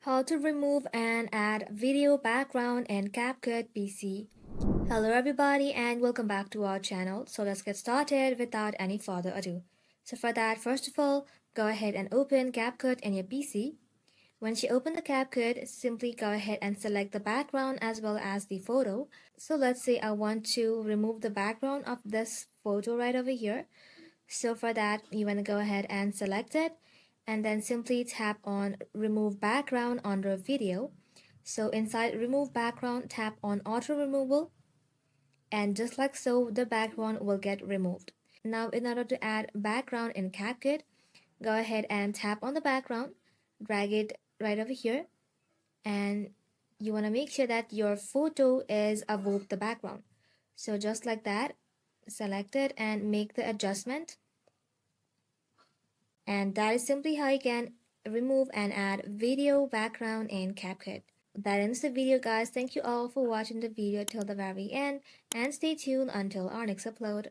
How to remove and add video background in CapCut PC. Hello everybody and welcome back to our channel. So let's get started without any further ado. So for that, first of all, go ahead and open CapCut in your PC. Once you open the CapCut, simply go ahead and select the background as well as the photo. So let's say I want to remove the background of this photo right over here. So for that, you want to go ahead and select it and then simply tap on remove background under video. So inside remove background, tap on auto removal, and just like so, the background will get removed. Now in order to add background in CapCut, go ahead and tap on the background, drag it right over here, and you want to make sure that your photo is above the background. So just like that, select it and make the adjustment. And that is simply how you can remove and add video background in CapCut. That ends the video, guys. Thank you all for watching the video till the very end, and stay tuned until our next upload.